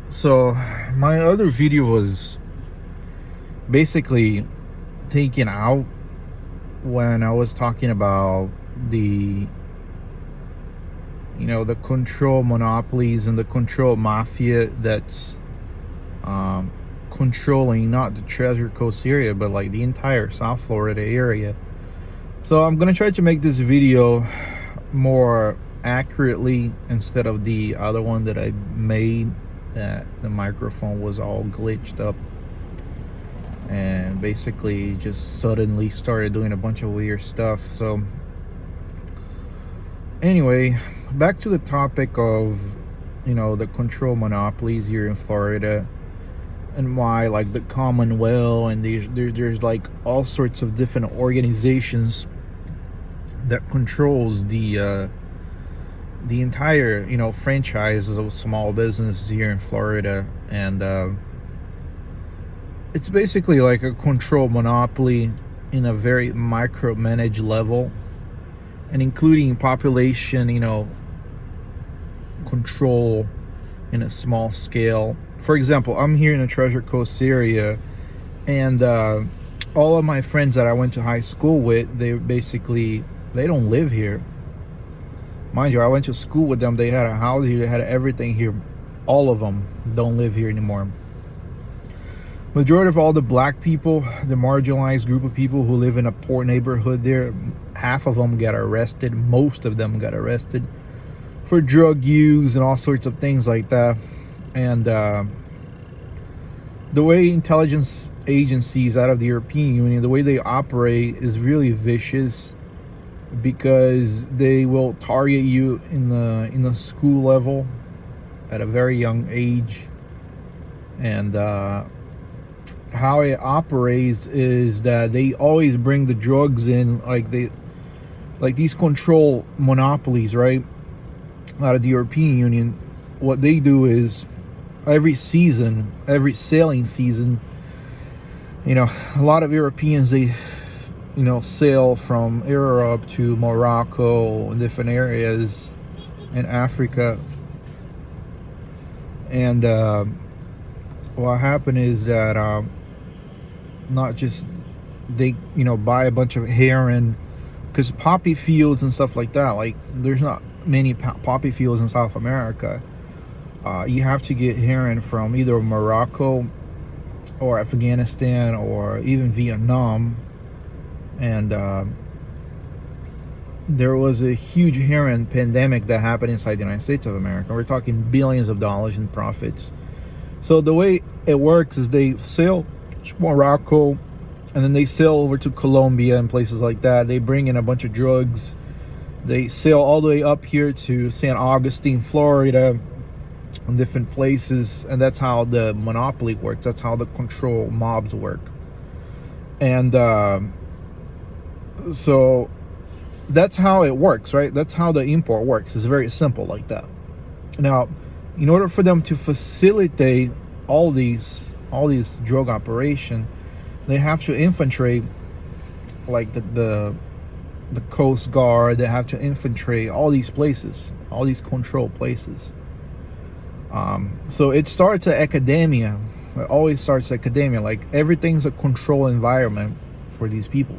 So my other video was basically taken out when I was talking about the the control monopolies and the control mafia that's um, controlling not the Treasure Coast area but like the entire South Florida area. So I'm gonna try to make this video more accurately instead of the other one that I made that the microphone was all glitched up and basically just suddenly started doing a bunch of weird stuff. So anyway, back to the topic of the control monopolies here in Florida and why like the Commonwealth and there's like all sorts of different organizations that controls the entire franchises of small businesses here in Florida. And it's basically like a control monopoly in a very micromanaged level, and including population control in a small scale. For example, I'm here in the Treasure Coast area, and all of my friends that I went to high school with, they don't live here. Mind you, I went to school with them. They had a house here, they had everything here. All of them don't live here anymore. Majority of all the black people, the marginalized group of people who live in a poor neighborhood there, half of them got arrested. Most of them got arrested for drug use and all sorts of things like that. And the way intelligence agencies out of the European Union, the way they operate is really vicious, because they will target you in the school level at a very young age. And how it operates is that they always bring the drugs in, like these control monopolies, right, out of the European Union. What they do is every sailing season, a lot of Europeans, they sail from Europe to Morocco and different areas in Africa. And what happened is that not just they buy a bunch of heroin, because poppy fields and stuff like that, like there's not many poppy fields in South America. You have to get heroin from either Morocco or Afghanistan or even Vietnam. And there was a huge heroin pandemic that happened inside the United States of America. We're talking billions of dollars in profits. So the way it works is they sail to Morocco, and then they sail over to Colombia and places like that. They bring in a bunch of drugs. They sail all the way up here to St. Augustine, Florida, and different places. And that's how the monopoly works. That's how the control mobs work. And so that's how it works, right? That's how the import works. It's very simple like that. Now, in order for them to facilitate all these drug operation, they have to infiltrate like the Coast Guard. They have to infiltrate all these places, all these control places. So it starts at academia. It always starts at academia. Like everything's a control environment for these people.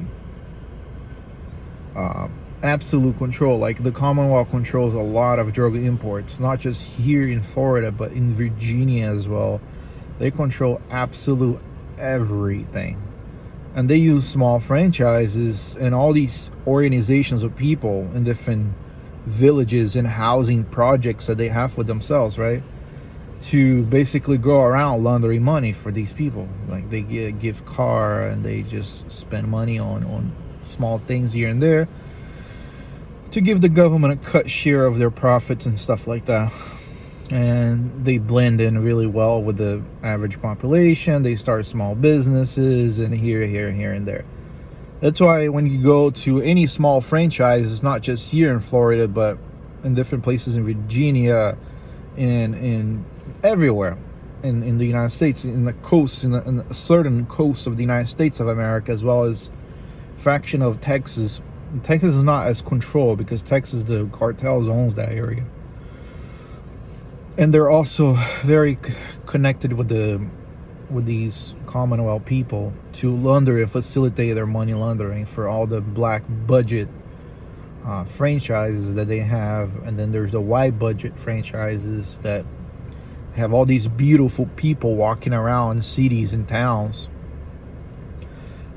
Absolute control. Like the Commonwealth controls a lot of drug imports, not just here in Florida but in Virginia as well. They control absolute everything, and they use small franchises and all these organizations of people in different villages and housing projects that they have with themselves, right, to basically go around laundering money for these people. Like they give car, and they just spend money on small things here and there to give the government a cut share of their profits and stuff like that. And they blend in really well with the average population. They start small businesses and here and there. That's why when you go to any small franchise, it's not just here in Florida but in different places in Virginia, in everywhere in the United States, in the coast, in a certain coast of the United States of America, as well as fraction of Texas. Texas is not as controlled because Texas, the cartels owns that area. And they're also very connected with these Commonwealth people to launder and facilitate their money laundering for all the black budget franchises that they have. And then there's the white budget franchises that have all these beautiful people walking around cities and towns.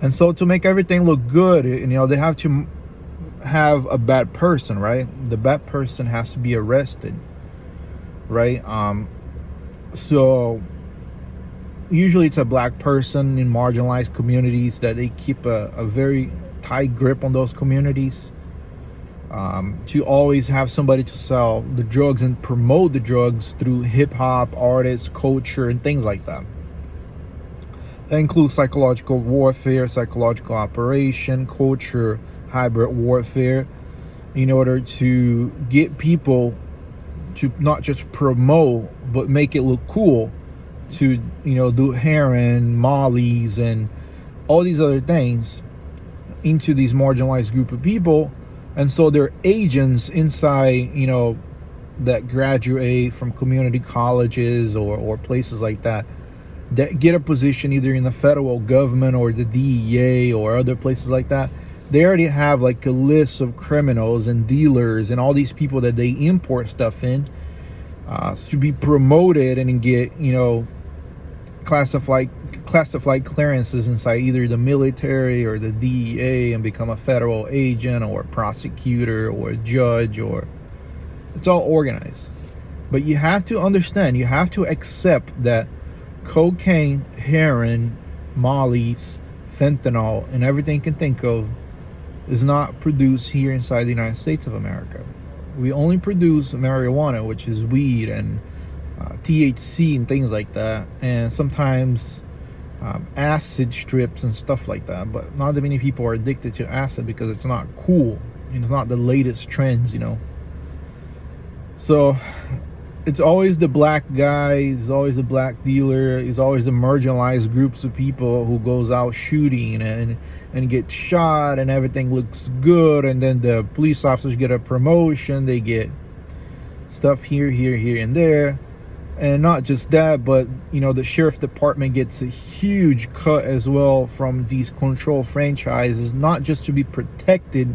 And so to make everything look good, they have to have a bad person, right? The bad person has to be arrested, right? So usually it's a black person in marginalized communities that they keep a very tight grip on those communities, to always have somebody to sell the drugs and promote the drugs through hip-hop artists, culture, and things like that. That includes psychological warfare, psychological operation, culture, hybrid warfare, in order to get people to not just promote but make it look cool, to do heroin, mollies, and all these other things into these marginalized group of people. And so they're agents inside that graduate from community colleges or places like that get a position either in the federal government or the DEA or other places like that. They already have like a list of criminals and dealers and all these people that they import stuff in, to be promoted and get classified clearances inside either the military or the DEA and become a federal agent or a prosecutor or a judge. Or it's all organized. But you have to understand, you have to accept that cocaine, heroin, mollies, fentanyl, and everything you can think of is not produced here inside the United States of America. We only produce marijuana, which is weed, and THC and things like that, and sometimes acid strips and stuff like that. But not that many people are addicted to acid because it's not cool and it's not the latest trends, So it's always the black guy, it's always the black dealer, it's always the marginalized groups of people who goes out shooting and get shot and everything looks good, and then the police officers get a promotion, they get stuff here, and there. And not just that, but the sheriff department gets a huge cut as well from these control franchises, not just to be protected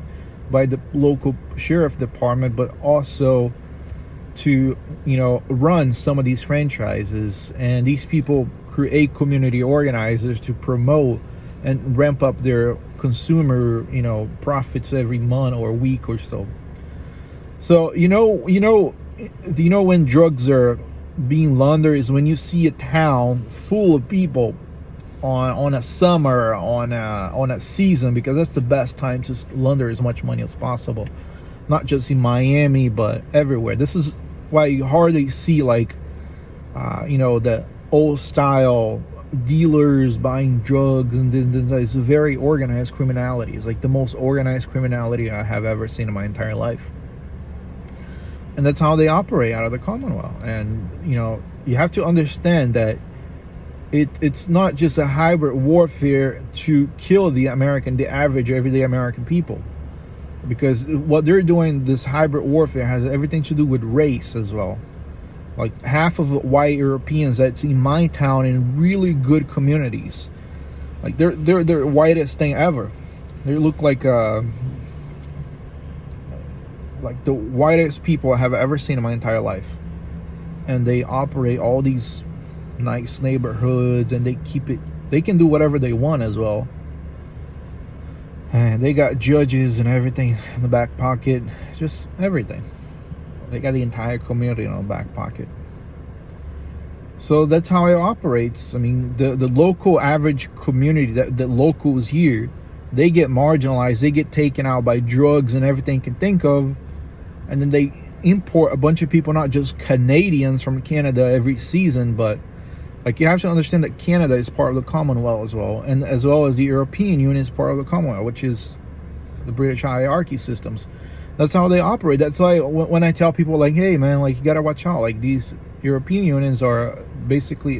by the local sheriff department, but also to run some of these franchises. And these people create community organizers to promote and ramp up their consumer profits every month or week or so. So when drugs are being laundered is when you see a town full of people on a summer, on a season, because that's the best time to launder as much money as possible, not just in Miami but everywhere. This is why you hardly see the old style dealers buying drugs, and it's very organized criminality. It's like the most organized criminality I have ever seen in my entire life. And that's how they operate out of the Commonwealth. And you have to understand that it's not just a hybrid warfare to kill the average everyday American people, because what they're doing, this hybrid warfare, has everything to do with race as well. Like half of white Europeans that's in my town in really good communities, like they're the whitest thing ever. They look like the whitest people I have ever seen in my entire life. And they operate all these nice neighborhoods, and they can do whatever they want as well. And they got judges and everything in the back pocket, just everything. They got the entire community in the back pocket. So that's how it operates. I mean, the local average community, the locals here, they get marginalized, they get taken out by drugs and everything you can think of. And then they import a bunch of people, not just Canadians from Canada every season, but you have to understand that Canada is part of the Commonwealth as well, and as well as the European Union is part of the Commonwealth, which is the British hierarchy systems. That's how they operate. That's why when I tell people hey man, you gotta watch out, these European unions are basically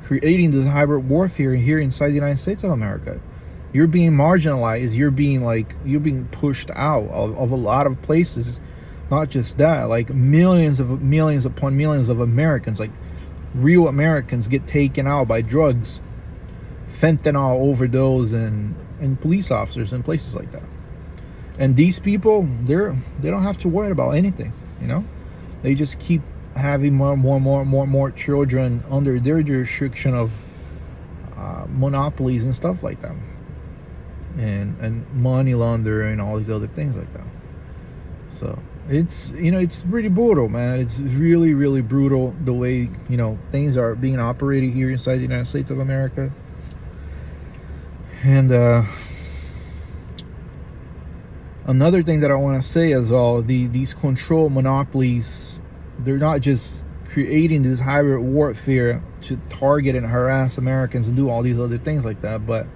creating this hybrid warfare here inside the United States of America. You're being marginalized, you're being pushed out of a lot of places. Not just that, like millions upon millions of Americans, like real Americans, get taken out by drugs, fentanyl overdose, and police officers in places like that. And these people, they don't have to worry about anything, you know. They just keep having more children under their jurisdiction of monopolies and stuff like that, and money laundering and all these other things like that. So it's, you know, it's pretty brutal, man. It's really brutal the way, you know, things are being operated here inside the United States of America. And another thing that I want to say is these control monopolies, they're not just creating this hybrid warfare to target and harass Americans and do all these other things like that, but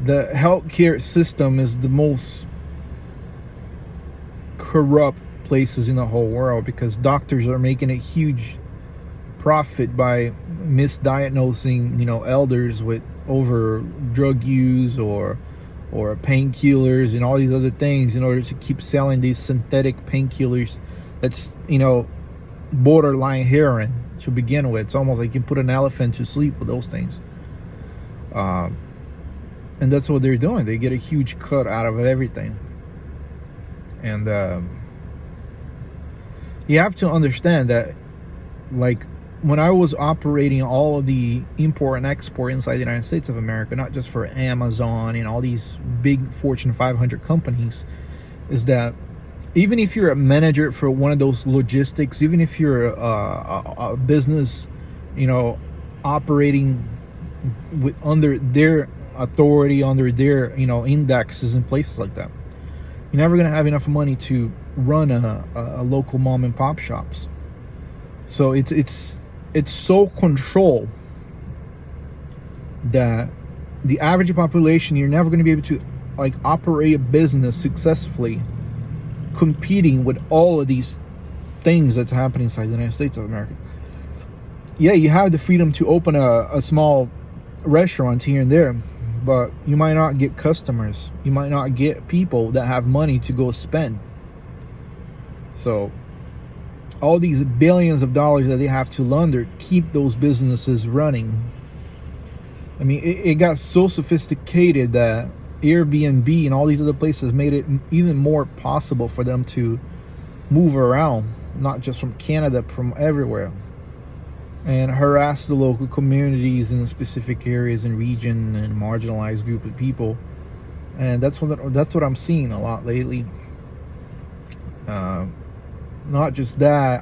the healthcare system is the most corrupt places in the whole world, because doctors are making a huge profit by misdiagnosing, you know, elders with over drug use or painkillers and all these other things in order to keep selling these synthetic painkillers that's, you know, borderline heroin to begin with. It's almost like you can put an elephant to sleep with those things. And that's what they're doing. They get a huge cut out of everything. And you have to understand that, like, when I was operating all of the import and export inside the United States of America, not just for Amazon and all these big Fortune 500 companies, is that even if you're a manager for one of those logistics, even if you're a business, you know, operating with under their authority, under their, you know, indexes and places like that, you're never going to have enough money to run a local mom and pop shops. So it's so controlled that the average population, you're never going to be able to, like, operate a business successfully competing with all of these things that's happening inside the United States of America. Yeah, you have the freedom to open a small restaurant here and there, but you might not get customers. You might not get people that have money to go spend. So all these billions of dollars that they have to launder keep those businesses running. I mean, it got so sophisticated that Airbnb and all these other places made it even more possible for them to move around, not just from Canada, but from everywhere, and harass the local communities in specific areas and region and marginalized group of people. And that's what I'm seeing a lot lately. Not just that,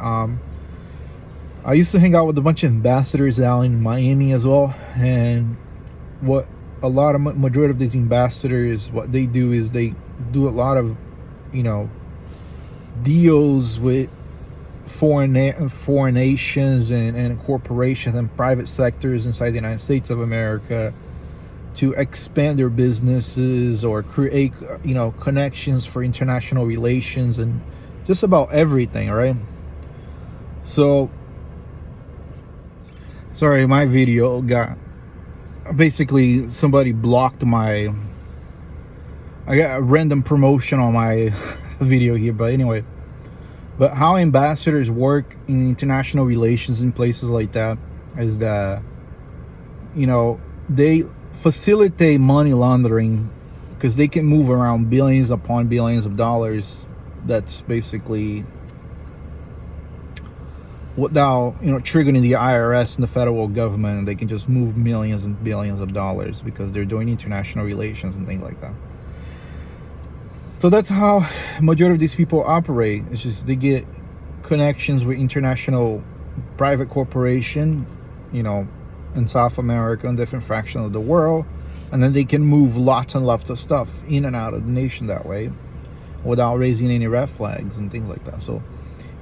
I used to hang out with a bunch of ambassadors down in Miami as well, and what a lot of majority of these ambassadors, what they do is they do a lot of, you know, deals with foreign nations and corporations and private sectors inside the United States of America to expand their businesses or create, you know, connections for international relations and just about everything, right? So sorry, my video got, basically somebody blocked I got a random promotion on my video here, but anyway. But how ambassadors work in international relations in places like that is that, you know, they facilitate money laundering because they can move around billions upon billions of dollars. That's basically without, you know, triggering the IRS and the federal government. They can just move millions and billions of dollars because they're doing international relations and things like that. So that's how majority of these people operate. It's just they get connections with international private corporation, you know, in South America and different fractions of the world, and then they can move lots and lots of stuff in and out of the nation that way without raising any red flags and things like that. So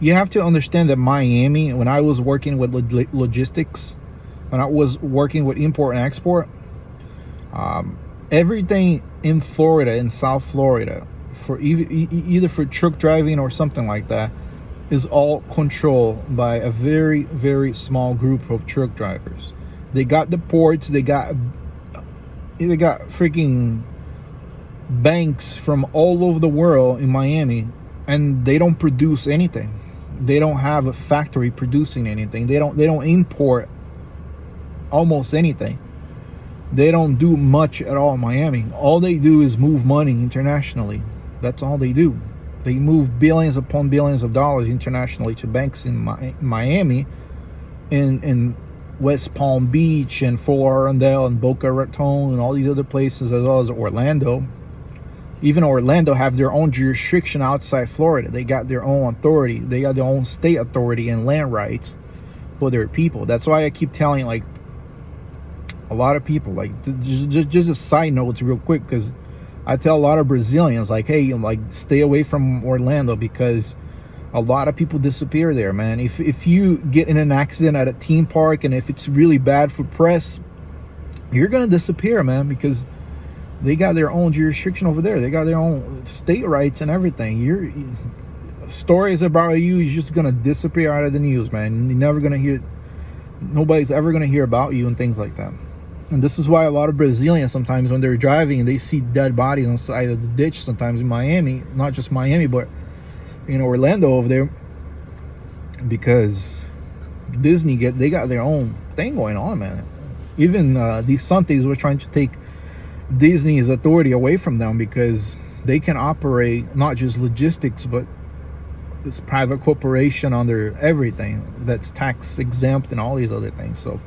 you have to understand that Miami, when I was working with logistics, when I was working with import and export, everything in Florida, in South Florida, for either for truck driving or something like that, is all controlled by a very, very small group of truck drivers. They got the ports, they got freaking banks from all over the world in Miami and they don't produce anything. They don't have a factory producing anything. They don't import almost anything. They don't do much at all in Miami. All they do is move money internationally. That's all they do. They move billions upon billions of dollars internationally to banks in Miami, in West Palm Beach and Fort Lauderdale and Boca Raton and all these other places, as well as Orlando. Even Orlando have their own jurisdiction outside Florida. They got their own authority. They got their own state authority and land rights for their people. That's why I keep telling, like, a lot of people, like, just a side note real quick, because I tell a lot of Brazilians, like, hey, like, stay away from Orlando, because a lot of people disappear there, man. If you get in an accident at a theme park, and if it's really bad for press, you're gonna disappear, man, because they got their own jurisdiction over there. They got their own state rights and everything. Stories about you is just gonna disappear out of the news, man. You're never gonna hear. Nobody's ever gonna hear about you and things like that. And this is why a lot of Brazilians, sometimes when they're driving and they see dead bodies on the side of the ditch, sometimes in Miami, not just Miami, but Orlando over there, because Disney they got their own thing going on, man. Even these Santes were trying to take Disney's authority away from them, because they can operate not just logistics, but this private corporation under everything that's tax exempt and all these other things. So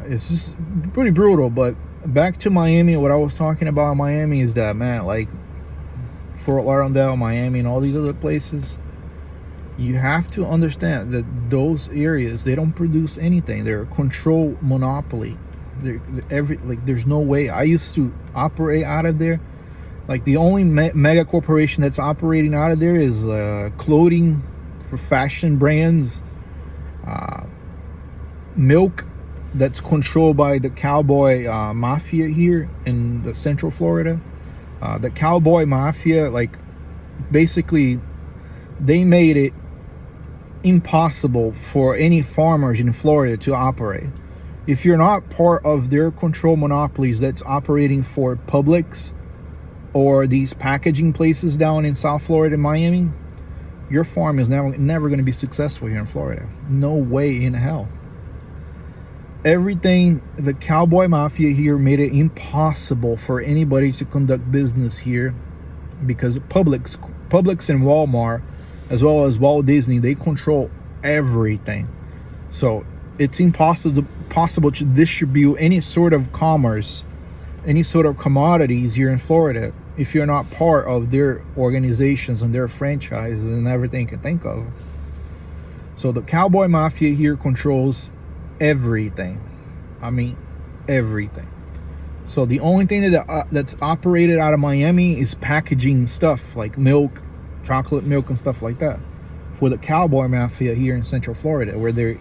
it's just pretty brutal. But back to Miami, what I was talking about in Miami is that, man, like Fort Lauderdale, Miami, and all these other places, you have to understand that those areas, they don't produce anything. They're a control monopoly. There's no way. I used to operate out of there. Like, the only mega corporation that's operating out of there is clothing for fashion brands, milk that's controlled by the cowboy mafia here in the Central Florida. The cowboy mafia, like, basically they made it impossible for any farmers in Florida to operate. If you're not part of their control monopolies that's operating for Publix or these packaging places down in South Florida, Miami, your farm is never going to be successful here in Florida. No way in hell. Everything, the cowboy mafia here made it impossible for anybody to conduct business here, because Publix and Walmart, as well as Walt Disney, they control everything. So it's impossible to distribute any sort of commerce, any sort of commodities here in Florida, if you're not part of their organizations and their franchises and everything you can think of. So the cowboy mafia here controls everything. I mean, everything. So the only thing that's operated out of Miami is packaging stuff like milk, chocolate milk, and stuff like that, for the cowboy mafia here in Central Florida, where they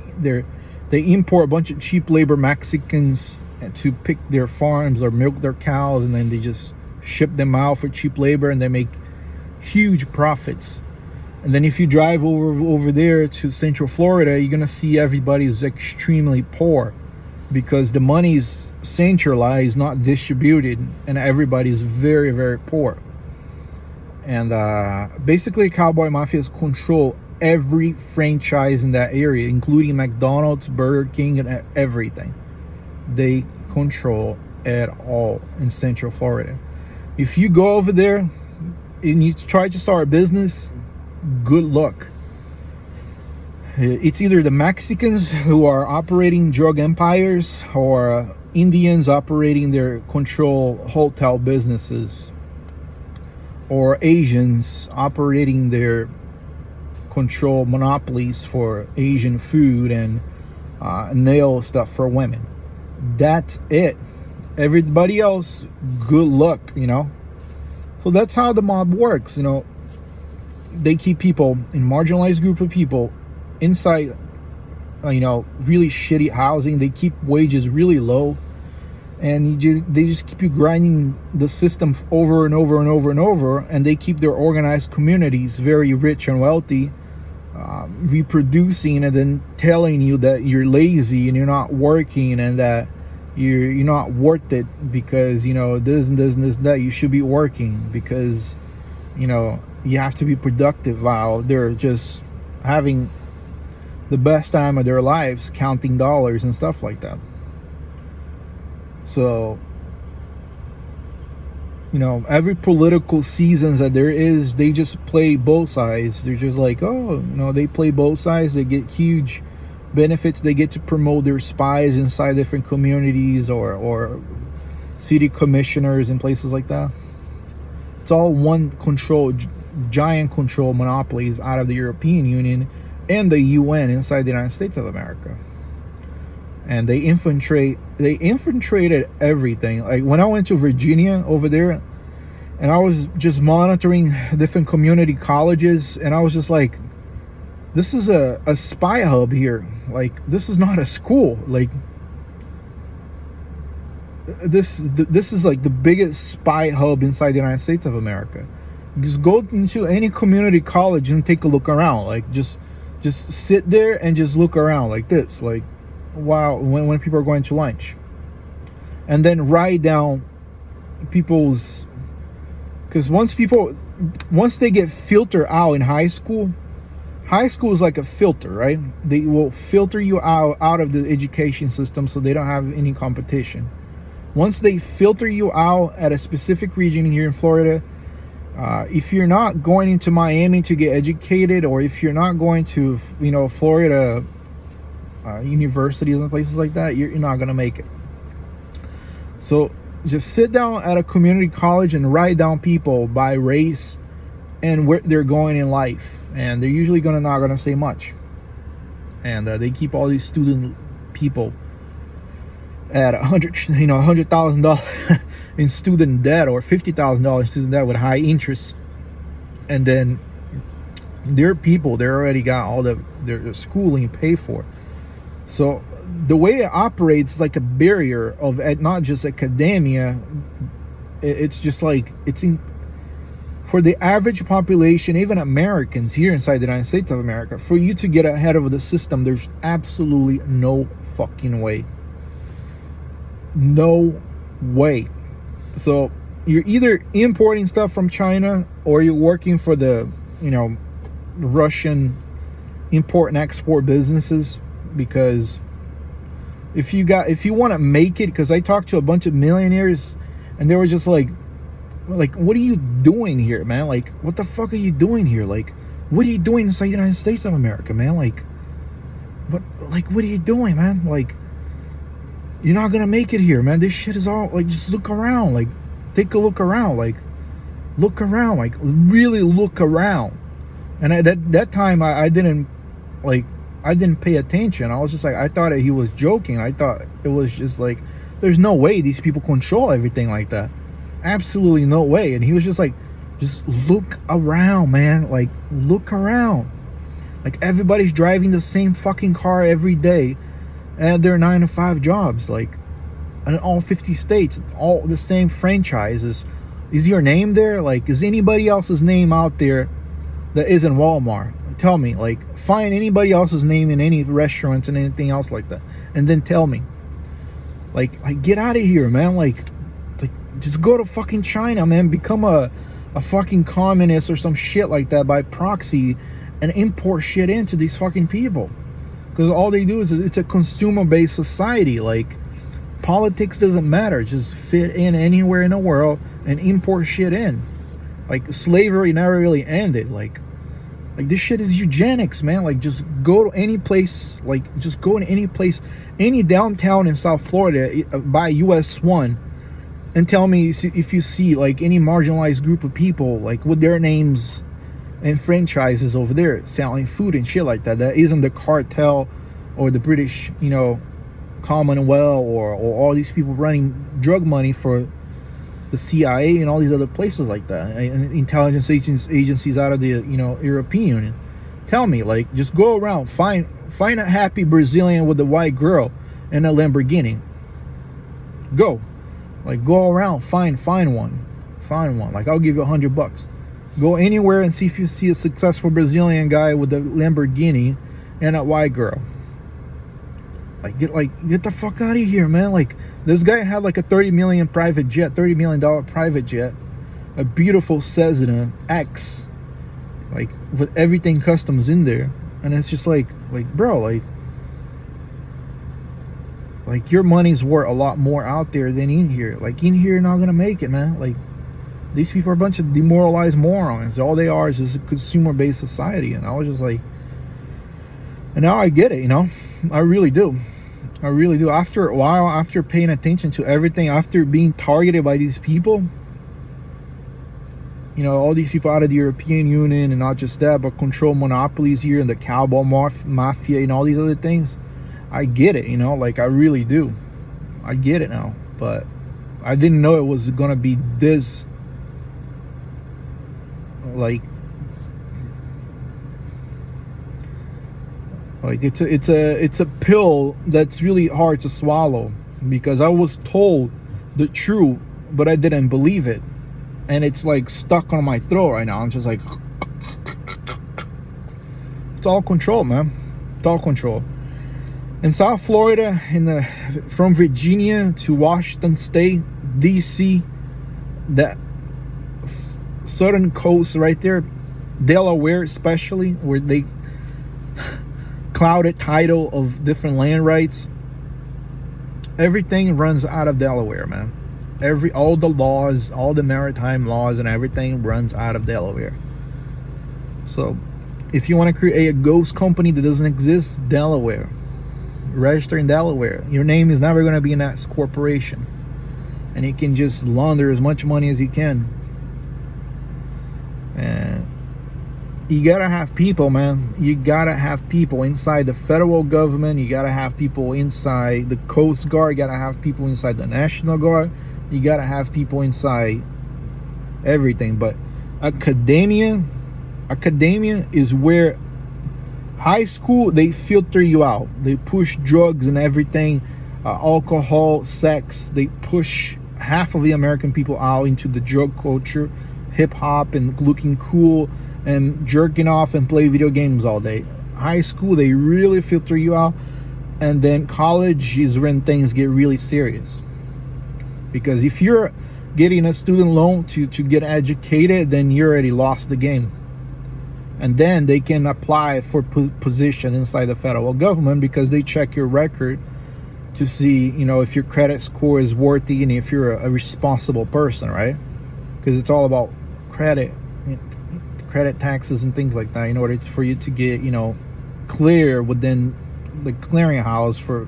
import a bunch of cheap labor Mexicans to pick their farms or milk their cows, and then they just ship them out for cheap labor, and they make huge profits. And then if you drive over there to Central Florida, you're gonna see everybody's extremely poor, because the money's centralized, not distributed, and everybody's very, very poor. And basically, cowboy mafias control every franchise in that area, including McDonald's, Burger King, and everything. They control it all in Central Florida. If you go over there and you try to start a business, good luck. It's either the Mexicans who are operating drug empires, or Indians operating their control hotel businesses, or Asians operating their control monopolies for Asian food and nail stuff for women. That's it. Everybody else, good luck, So that's how the mob works, They keep people in marginalized group of people inside, really shitty housing. They keep wages really low, and they just keep you grinding the system over and over and over and over, and they keep their organized communities very rich and wealthy, reproducing and then telling you that you're lazy and you're not working, and that you're not worth it, because this and this and this and that. You should be working because you have to be productive while they're just having the best time of their lives counting dollars and stuff like that. So, you know, every political seasons that there is, they just play both sides. They're just like, oh, you know, they play both sides. They get huge benefits. They get to promote their spies inside different communities or city commissioners and places like that. It's all one control, giant control monopolies out of the European Union and the UN inside the United States of America. And they infiltrated everything. Like when I went to Virginia over there, and I was just monitoring different community colleges, and I was just like, this is a spy hub here. Like, this is not a school. Like, this is like the biggest spy hub inside the United States of America. Just go into any community college and take a look around. Like, just sit there and just look around like this, like, wow, when people are going to lunch, and then write down people's, because once they get filtered out in high school is like a filter, right? They will filter you out of the education system so they don't have any competition. Once they filter you out at a specific region here in Florida, if you're not going into Miami to get educated, or if you're not going to, you know, Florida universities and places like that, you're not gonna make it. So just sit down at a community college and write down people by race and where they're going in life, and they're usually not gonna say much. And they keep all these student people at $100,000 in student debt, or $50,000 in student debt with high interest. And then their people, they already got all their schooling paid for. So the way it operates like a barrier of not just academia, it's just like, for the average population, even Americans here inside the United States of America, for you to get ahead of the system, there's absolutely no fucking way. No way. So you're either importing stuff from China, or you're working for the, you know, Russian import and export businesses. Because if you want to make it, because I talked to a bunch of millionaires, and they were just like, what are you doing here, man? Like, what the fuck are you doing here? Like, what are you doing inside the United States of America, man? Like, what are you doing, man? Like, you're not gonna make it here, man. This shit is all, like, just look around. Like, take a look around. Like, look around. Like, really look around. And at that time, I didn't pay attention. I was just like, I thought he was joking. I thought it was just like, there's no way these people control everything like that. Absolutely no way. And he was just like, just look around, man. Like, look around. Like, everybody's driving the same fucking car every day, and their 9-to-5 jobs, like, in all 50 states, all the same franchises. Is your name there? Like, is anybody else's name out there that isn't Walmart? Tell me. Like, find anybody else's name in any restaurants and anything else like that, and then tell me. Like get out of here, man. Like just go to fucking China, man. Become a fucking communist or some shit like that by proxy, and import shit into these fucking people. Because all they do is, it's a consumer-based society. Like, politics doesn't matter. Just fit in anywhere in the world and import shit in. Like, slavery never really ended. Like this shit is eugenics, man. Like, just go to any place. Like, just go to any place, any downtown in South Florida by US 1, and tell me if you see, like, any marginalized group of people, like, with their names and franchises over there selling food and shit like that isn't the cartel or the British, you know, Commonwealth, or all these people running drug money for the CIA and all these other places like that, and intelligence agencies out of the, you know, European Union. Tell me, like, just go around, find a happy Brazilian with a white girl and a Lamborghini. Go around, find one. Like, I'll give you $100. Go anywhere and see if you see a successful Brazilian guy with a Lamborghini and a white girl. Get the fuck out of here, man. Like, this guy had like a $30 million private jet, a beautiful Cessna X, like with everything customs in there. And it's just like bro, like your money's worth a lot more out there than in here. Like in here, you're not gonna make it, man. Like these people are a bunch of demoralized morons. All they are is just a consumer-based society. And I was just like, and now I get it, you know. I really do. I really do. After a while, after paying attention to everything, after being targeted by these people, you know, all these people out of the European Union, and not just that, but control monopolies here and the cowboy mafia and all these other things. I get it, you know, like I really do. I get it now, but I didn't know it was gonna be this, like it's a pill that's really hard to swallow, because I was told the truth, but I didn't believe it, and it's like stuck on my throat right now. I'm just like, it's all control, man. It's all control. In South Florida, from Virginia to Washington State, DC, that southern coast right there, Delaware especially, where they clouded title of different land rights, everything runs out of Delaware, man. All the laws, all the maritime laws and everything runs out of Delaware. So if you want to create a ghost company that doesn't exist, Delaware, register in Delaware. Your name is never going to be in that corporation, and you can just launder as much money as you can. And you gotta have people, man. You gotta have people inside the federal government. You gotta have people inside the Coast Guard. You gotta have people inside the National Guard. You gotta have people inside everything. But academia is where high school, they filter you out. They push drugs and everything, alcohol, sex. They push half of the American people out into the drug culture, hip hop, and looking cool and jerking off and play video games all day. High school, they really filter you out. And then college is when things get really serious, because if you're getting a student loan to get educated, then you already lost the game. And then they can apply for position inside the federal government, because they check your record to see, you know, if your credit score is worthy and if you're a responsible person, right? Because it's all about credit taxes and things like that, in order for you to get, you know, clear within the clearinghouse for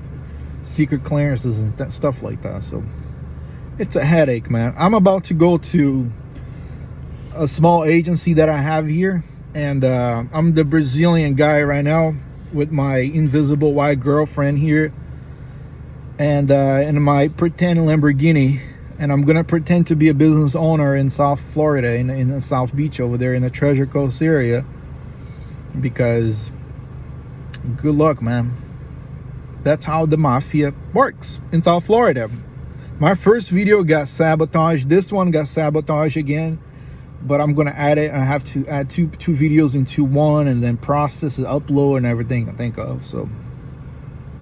secret clearances and stuff like that. So it's a headache, man. I'm about to go to a small agency that I have here, and I'm the Brazilian guy right now with my invisible white girlfriend here, and in my pretend Lamborghini, and I'm gonna pretend to be a business owner in South Florida, in the South Beach over there in the Treasure Coast area, because good luck, man. That's how the mafia works in South Florida. My first video got sabotaged. This one got sabotaged again, but I'm gonna add it. I have to add two videos into one, and then process and upload and everything I think of. So